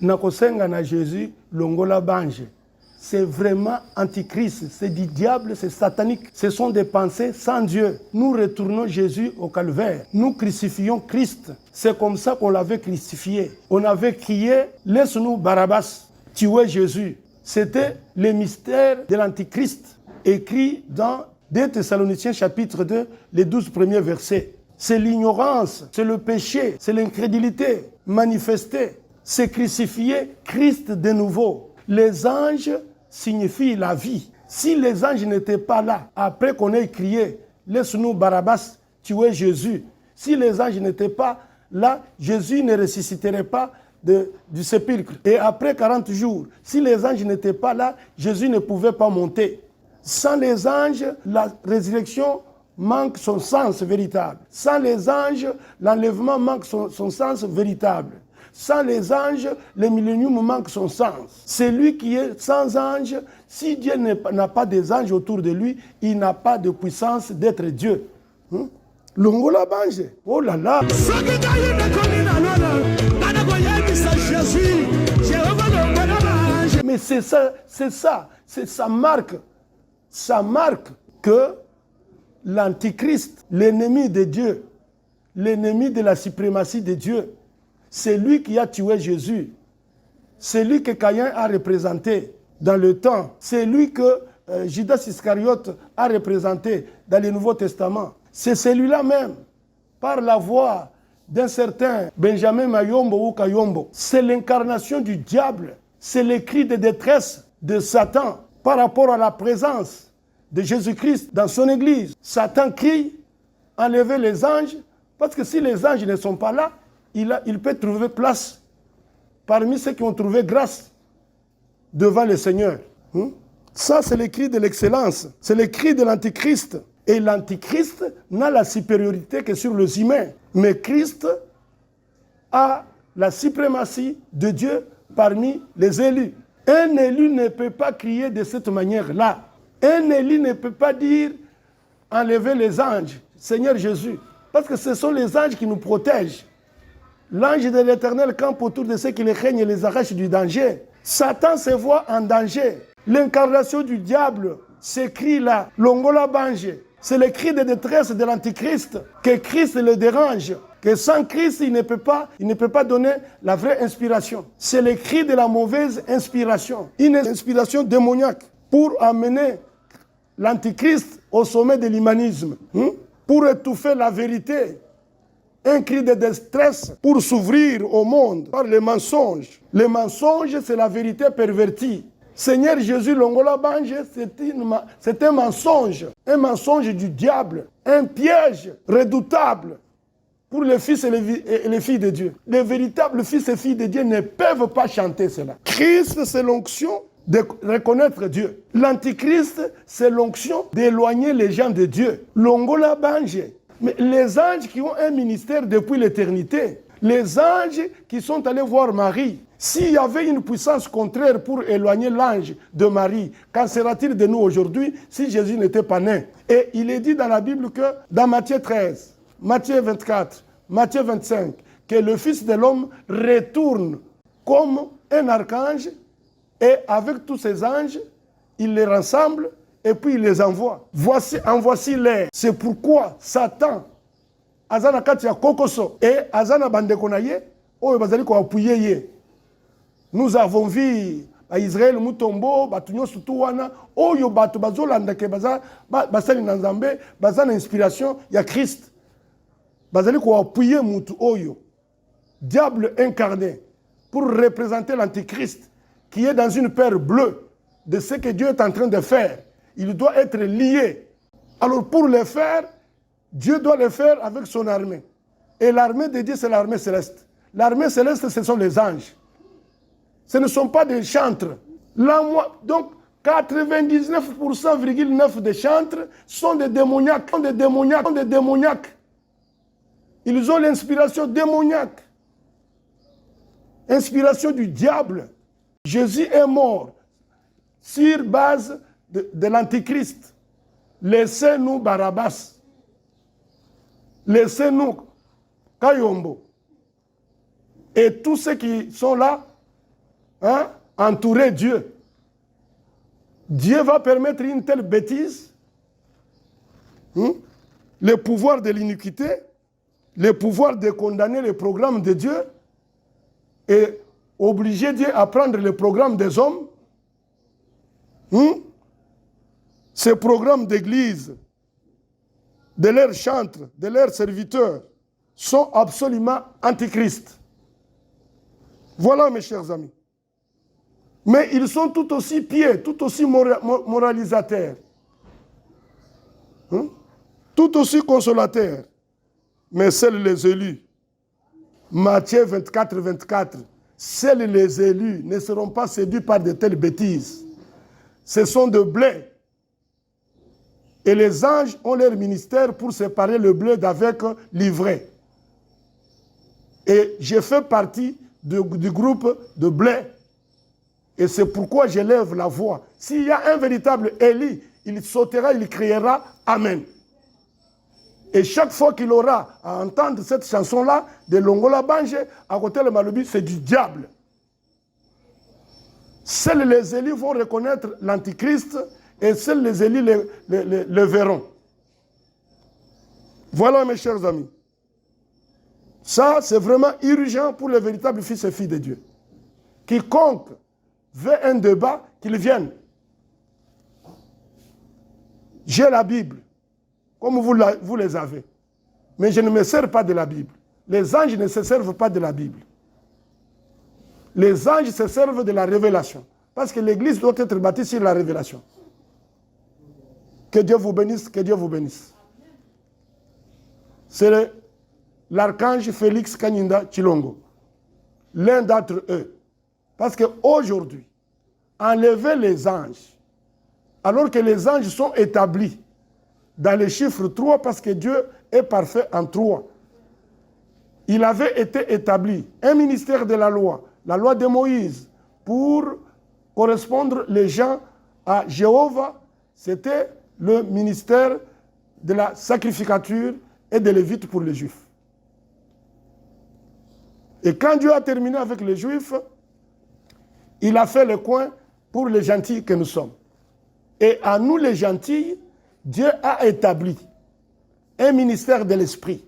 Nakosenga na Jésus, longola bange. C'est vraiment antichrist, c'est du diable, c'est satanique. Ce sont des pensées sans Dieu. Nous retournons Jésus au calvaire. Nous crucifions Christ. C'est comme ça qu'on l'avait crucifié. On avait crié, laisse-nous Barabbas, tuer Jésus. C'était le mystère de l'antichrist, écrit dans 2 Thessaloniciens chapitre 2, les 12 premiers versets. C'est l'ignorance, c'est le péché, c'est l'incrédulité manifestée. C'est crucifier Christ de nouveau. Les anges signifient la vie. Si les anges n'étaient pas là, après qu'on ait crié, laisse-nous Barabbas tuer Jésus. Si les anges n'étaient pas là, Jésus ne ressusciterait pas du sépulcre. Et après 40 jours, si les anges n'étaient pas là, Jésus ne pouvait pas monter. Sans les anges, la résurrection manque son sens véritable. Sans les anges, l'enlèvement manque son sens véritable. Sans les anges, le millénium manque son sens. C'est lui qui est sans ange. Si Dieu n'a pas des anges autour de lui, il n'a pas de puissance d'être Dieu. Longola bange. Oh là là. Mais c'est ça marque que l'antichrist, l'ennemi de Dieu, l'ennemi de la suprématie de Dieu, c'est lui qui a tué Jésus. C'est lui que Caïn a représenté dans le temps. C'est lui que Judas Iscariote a représenté dans le Nouveau Testament. C'est celui-là même, par la voix d'un certain Benjamin Mayombo ou Kayombo. C'est l'incarnation du diable. C'est le cri de détresse de Satan par rapport à la présence de Jésus-Christ dans son Église. Satan crie, enlevez les anges, parce que si les anges ne sont pas là, il peut trouver place parmi ceux qui ont trouvé grâce devant le Seigneur. Ça, c'est le cri de l'excellence. C'est le cri de l'antichrist. Et l'antichrist n'a la supériorité que sur les humains. Mais Christ a la suprématie de Dieu parmi les élus. Un élu ne peut pas crier de cette manière-là. Un élu ne peut pas dire « enlevez les anges, Seigneur Jésus ». Parce que ce sont les anges qui nous protègent. L'ange de l'Éternel campe autour de ceux qui les craignent et les arrache du danger. Satan se voit en danger. L'incarnation du diable s'écrit là, Longola Bange. C'est le cri de détresse de l'antichrist, que Christ le dérange, que sans Christ, il ne peut pas donner la vraie inspiration. C'est le cri de la mauvaise inspiration, une inspiration démoniaque pour amener l'antichrist au sommet de l'humanisme, pour étouffer la vérité. Un cri de détresse pour s'ouvrir au monde par les mensonges. Les mensonges, c'est la vérité pervertie. Seigneur Jésus, Longola Bange, c'est un mensonge du diable, un piège redoutable pour les fils et les filles de Dieu. Les véritables fils et filles de Dieu ne peuvent pas chanter cela. Christ, c'est l'onction de reconnaître Dieu. L'antichrist, c'est l'onction d'éloigner les gens de Dieu. Longola Bange. Mais les anges qui ont un ministère depuis l'éternité, les anges qui sont allés voir Marie, s'il y avait une puissance contraire pour éloigner l'ange de Marie, qu'en sera-t-il de nous aujourd'hui si Jésus n'était pas né? Et il est dit dans la Bible que dans Matthieu 13, Matthieu 24, Matthieu 25, que le Fils de l'homme retourne comme un archange et avec tous ses anges, il les rassemble et puis il les envoie. En voici l'air. C'est pourquoi Satan, Azana Katia Kokoso et Azana Bandekonaye, Oyo Bazali ko appuyer ye. Nous avons vu à Israël Mutombo, Batunyo Sutuwana, Oyo Batu Bazolanda ke Basali Nanzambe, Bazana inspiration, il y a Christ. Bazali ko appuyer Mutu Oyo, diable incarné, pour représenter l'antichrist qui est dans une paire bleue de ce que Dieu est en train de faire. Il doit être lié. Alors pour le faire, Dieu doit le faire avec son armée. Et l'armée de Dieu, c'est l'armée céleste. L'armée céleste, ce sont les anges. Ce ne sont pas des chantres. Donc, 99,9% des chantres sont des démoniaques. Ils ont l'inspiration démoniaque. Inspiration du diable. Jésus est mort sur base de l'Antichrist. Laissez-nous Barabbas. Laissez-nous Kayombo. Et tous ceux qui sont là, hein, entourer Dieu. Dieu va permettre une telle bêtise. Le pouvoir de l'iniquité, le pouvoir de condamner le programme de Dieu et obliger Dieu à prendre le programme des hommes. Ces programmes d'église, de leurs chantres, de leurs serviteurs, sont absolument antichrist. Voilà, mes chers amis. Mais ils sont tout aussi pieux, tout aussi moralisateurs, tout aussi consolateurs. Mais seuls les élus, Matthieu 24, 24, seuls les élus ne seront pas séduits par de telles bêtises. Ce sont de blé. Et les anges ont leur ministère pour séparer le blé d'avec l'ivraie. Et je fais partie du groupe de blé. Et c'est pourquoi j'élève la voix. S'il y a un véritable Élie, il sautera, il criera Amen. Et chaque fois qu'il aura à entendre cette chanson-là, de Longola Bange, à côté de Malubi, c'est du diable. Seuls les élus vont reconnaître l'Antichrist et seuls les élus le verront. Voilà, mes chers amis. Ça, c'est vraiment urgent pour les véritables fils et filles de Dieu. Quiconque veut un débat, qu'il vienne. J'ai la Bible, comme vous les avez. Mais je ne me sers pas de la Bible. Les anges ne se servent pas de la Bible. Les anges se servent de la révélation. Parce que l'Église doit être bâtie sur la révélation. Que Dieu vous bénisse, que Dieu vous bénisse. C'est l'archange Félix Kanyinda Chilongo. L'un d'entre eux. Parce qu'aujourd'hui, enlever les anges, alors que les anges sont établis dans les chiffres 3, parce que Dieu est parfait en 3. Il avait été établi un ministère de la loi de Moïse, pour correspondre les gens à Jéhovah. C'était le ministère de la sacrificature et de lévite pour les Juifs. Et quand Dieu a terminé avec les Juifs, il a fait le coin pour les gentils que nous sommes. Et à nous les gentils, Dieu a établi un ministère de l'esprit.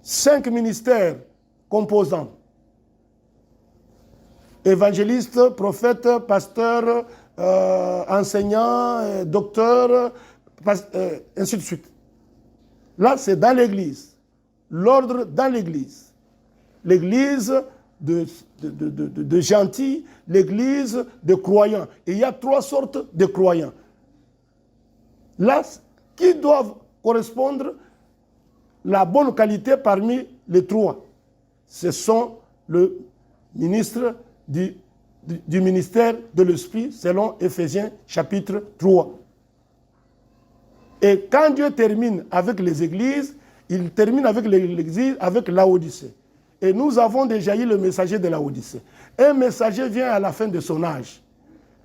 5 ministères composants. Évangéliste, prophète, pasteur, enseignant, docteur, ainsi de suite. Là, c'est dans l'Église. L'ordre dans l'Église. L'Église de gentils, l'Église de croyants. Et il y a 3 sortes de croyants. Là, qui doivent correspondre la bonne qualité parmi les 3. Ce sont le ministre du ministère de l'Esprit, selon Éphésiens chapitre 3. Et quand Dieu termine avec les églises, il termine avec l'église, avec Laodicée. Et nous avons déjà eu le messager de Laodicée. Un messager vient à la fin de son âge.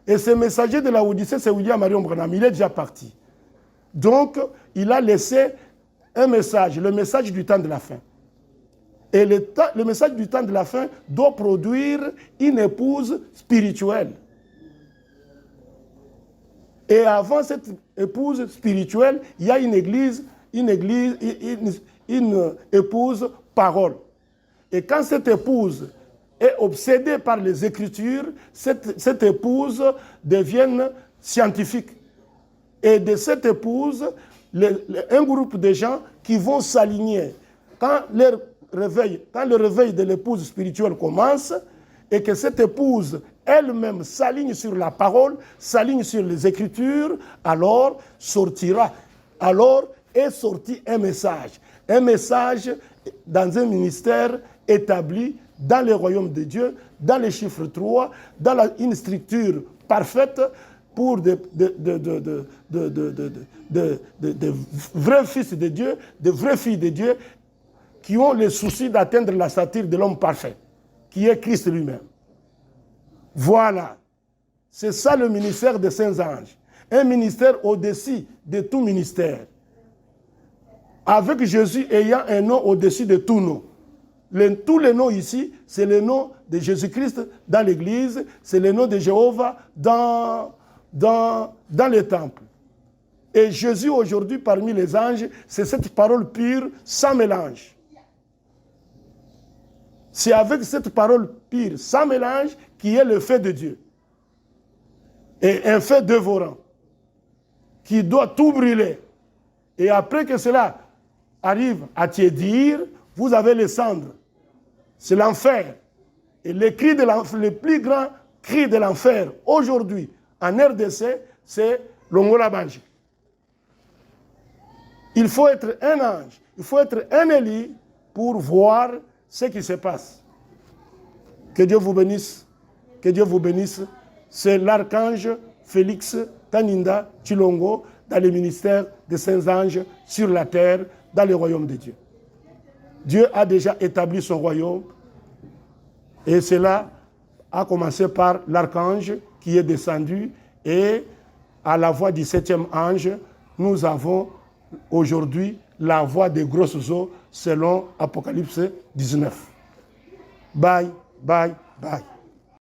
Et ce messager de Laodicée, c'est William Marion Branham. Il est déjà parti. Donc, il a laissé un message, le message du temps de la fin. Et le message du temps de la fin doit produire une épouse spirituelle. Et avant cette épouse spirituelle, il y a une épouse parole. Et quand cette épouse est obsédée par les Écritures, cette épouse devient scientifique. Et de cette épouse, un groupe de gens qui vont s'aligner. Quand le réveil de l'épouse spirituelle commence, et que cette épouse elle-même s'aligne sur la parole, s'aligne sur les Écritures, alors est sorti un message dans un ministère établi dans le royaume de Dieu, dans les chiffres 3, dans une structure parfaite pour de vrais fils de Dieu, de vraies filles de Dieu, qui ont le souci d'atteindre la stature de l'homme parfait, qui est Christ lui-même. Voilà. C'est ça le ministère des saints anges. Un ministère au-dessus de tout ministère. Avec Jésus ayant un nom au-dessus de tout nom. Tous les noms ici, c'est le nom de Jésus-Christ dans l'église, c'est le nom de Jéhovah dans les temples. Et Jésus aujourd'hui parmi les anges, c'est cette parole pure, sans mélange. C'est avec cette parole pure, sans mélange, qui est le fait de Dieu. Et un fait dévorant, qui doit tout brûler. Et après que cela arrive à tiédir, vous avez les cendres. C'est l'enfer. Et le plus grand cri de l'enfer aujourd'hui, en RDC, c'est l'Ongola Banji. Il faut être un ange, il faut être un Élie pour voir ce qui se passe. Que Dieu vous bénisse. Que Dieu vous bénisse. C'est l'archange Félix Taninda Chilongo dans le ministère des saints anges sur la terre, dans le royaume de Dieu. Dieu a déjà établi son royaume et cela a commencé par l'archange qui est descendu et à la voix du 7e ange, nous avons aujourd'hui la voix des grosses eaux selon Apocalypse 19. Bye, bye, bye.